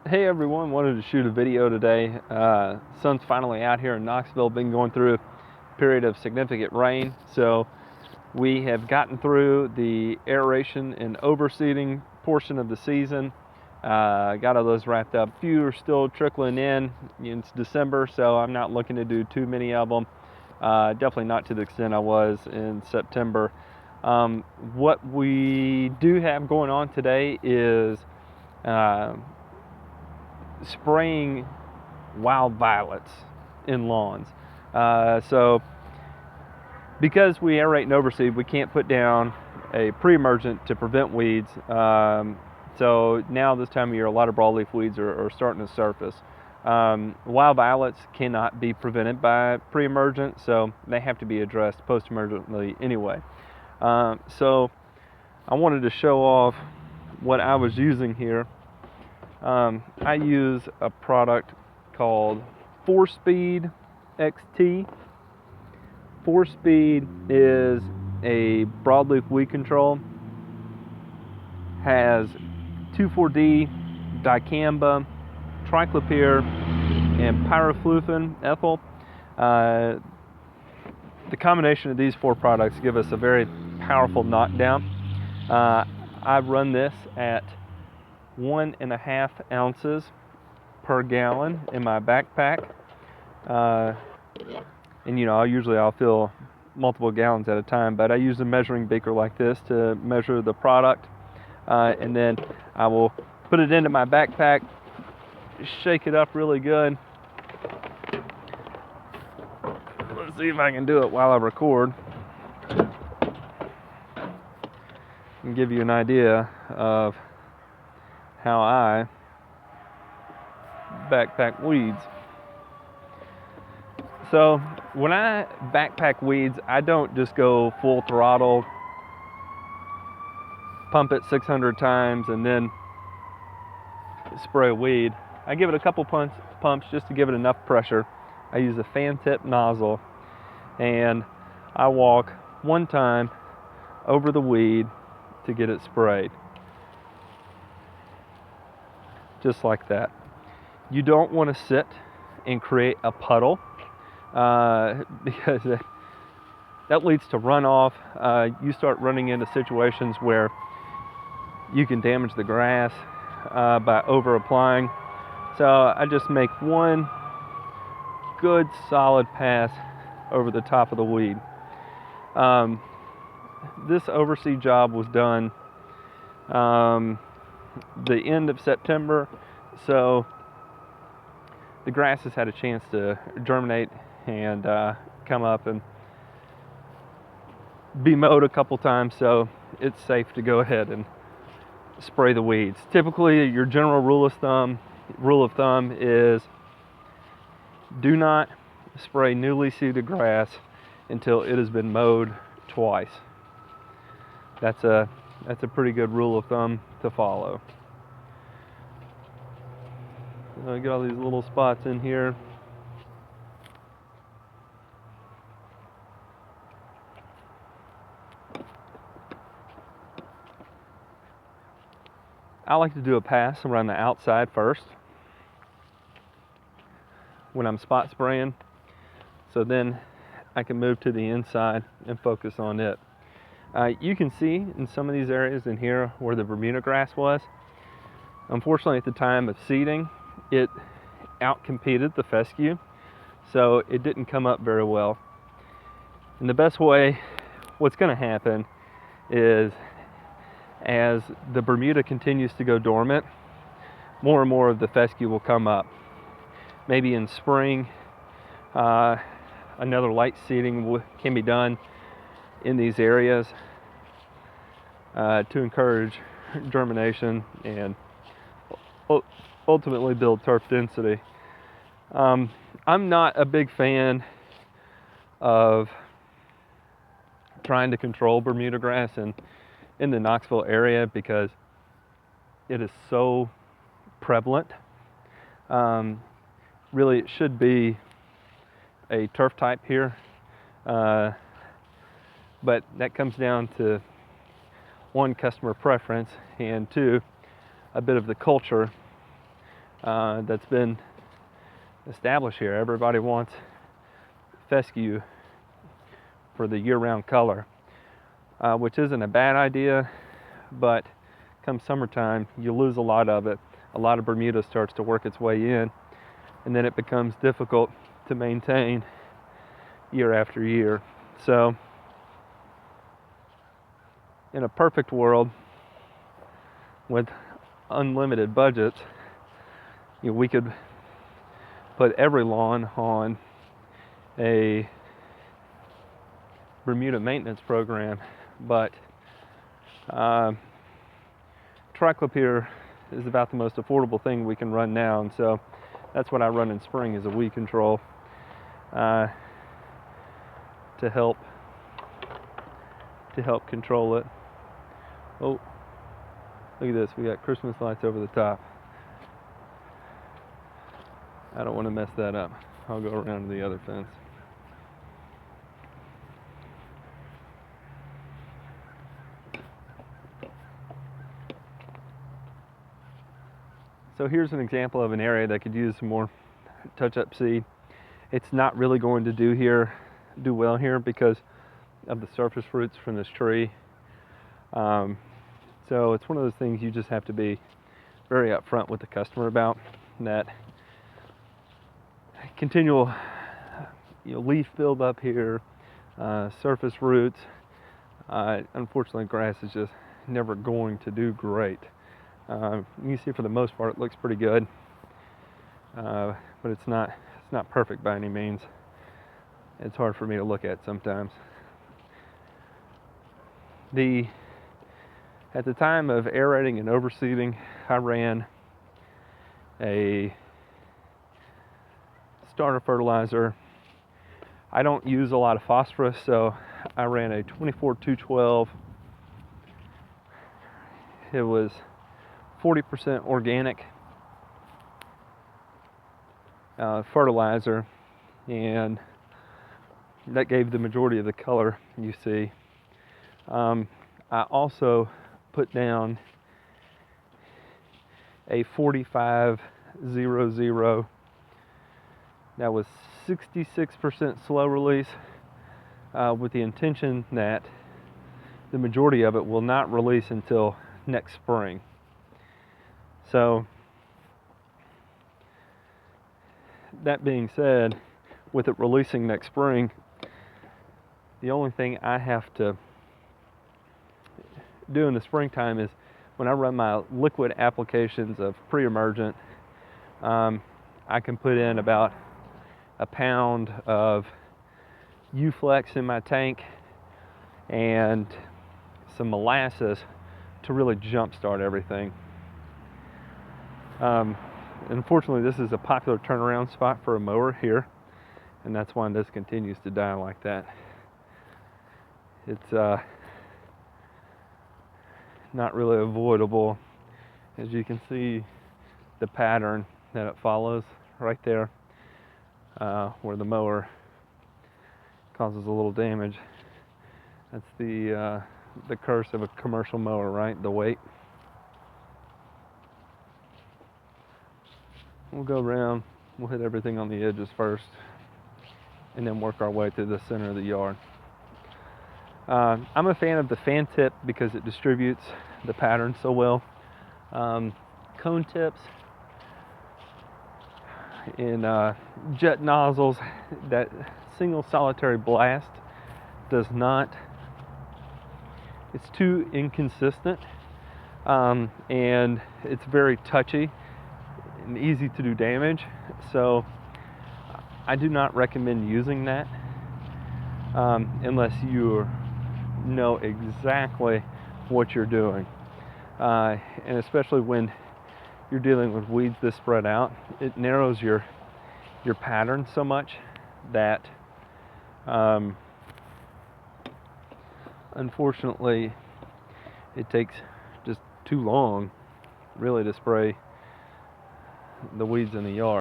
Hey everyone, wanted to shoot a video today. Sun's finally out here in Knoxville. Been going through a period of significant rain, so we have gotten through the aeration and overseeding portion of the season. Got all those wrapped up. A few are still trickling in. It's December, so I'm not looking to do too many of them. Definitely not to the extent I was in September. What we do have going on today is spraying wild violets in lawns. So because we aerate and overseed, we can't put down a pre-emergent to prevent weeds. So now this time of year, a lot of broadleaf weeds are starting to surface. Wild violets cannot be prevented by pre-emergent, so they have to be addressed post-emergently anyway. So I wanted to show off what I was using here. I use a product called 4-Speed XT. 4-Speed is a broadleaf weed control. Has 2,4-D, dicamba, triclopyr, and pyroflufen ethyl. The combination of these four products give us a very powerful knockdown. I run this at 1.5 ounces per gallon in my backpack, and I'll fill multiple gallons at a time, but I use a measuring beaker like this to measure the product, and then I will put it into my backpack, shake it up really good. Let's see if I can do it while I record and give you an idea of how I backpack weeds. So when I backpack weeds, I don't just go full throttle, pump it 600 times, and then spray a weed. I give it a couple pumps just to give it enough pressure. I use a fan tip nozzle, and I walk one time over the weed to get it sprayed. Just like that. You don't want to sit and create a puddle because that leads to runoff. You start running into situations where you can damage the grass by over applying. So I just make one good solid pass over the top of the weed. This overseed job was done the end of September, so the grass has had a chance to germinate and come up and be mowed a couple times, so it's safe to go ahead and spray the weeds. Typically, your general rule of thumb is do not spray newly seeded grass until it has been mowed twice. That's a pretty good rule of thumb to follow. So I got all these little spots in here. I like to do a pass around the outside first when I'm spot spraying, so then I can move to the inside and focus on it. You can see in some of these areas in here where the Bermuda grass was. Unfortunately, at the time of seeding, it outcompeted the fescue, so it didn't come up very well. And the best way, what's going to happen is as the Bermuda continues to go dormant, more and more of the fescue will come up. Maybe in spring, another light seeding can be done in these areas to encourage germination and ultimately build turf density. I'm not a big fan of trying to control Bermuda grass in the Knoxville area because it is so prevalent. Really, it should be a turf type here, but that comes down to one, customer preference, and two, a bit of the culture that's been established here. Everybody wants fescue for the year-round color, which isn't a bad idea, but come summertime, you lose a lot of it. A lot of Bermuda starts to work its way in, and then it becomes difficult to maintain year after year. So, in a perfect world with unlimited budgets, we could put every lawn on a Bermuda maintenance program, but triclopyr is about the most affordable thing we can run now, and so that's what I run in spring as a weed control to help control it. Oh, look at this, we got Christmas lights over the top. I don't want to mess that up. I'll go around to the other fence. So here's an example of an area that could use some more touch-up seed. It's not really going to do well here because of the surface roots from this tree. So it's one of those things you just have to be very upfront with the customer about, that continual leaf buildup here, surface roots. Unfortunately, grass is just never going to do great. You can see for the most part it looks pretty good, but it's not perfect by any means. It's hard for me to look at sometimes. At the time of aerating and overseeding, I ran a starter fertilizer. I don't use a lot of phosphorus, so I ran a 24-212. It was 40% organic fertilizer, and that gave the majority of the color you see. I also put down a 45-00. That was 66% slow release, with the intention that the majority of it will not release until next spring. So, that being said, with it releasing next spring, the only thing I have to do in the springtime is when I run my liquid applications of pre-emergent, I can put in about a pound of U-Flex in my tank and some molasses to really jumpstart everything. Unfortunately, this is a popular turnaround spot for a mower here, and that's why this continues to die like that. It's not really avoidable. As you can see, the pattern that it follows right there, where the mower causes a little damage. That's the curse of a commercial mower, right? The weight. We'll go around, we'll hit everything on the edges first, and then work our way through the center of the yard. I'm a fan of the fan tip because it distributes the pattern so well. Cone tips in jet nozzles, that single solitary blast does not, it's too inconsistent, and it's very touchy and easy to do damage. So I do not recommend using that unless you know exactly what you're doing, and especially when you're dealing with weeds this spread out. It narrows your pattern so much that unfortunately it takes just too long really to spray the weeds in the yard.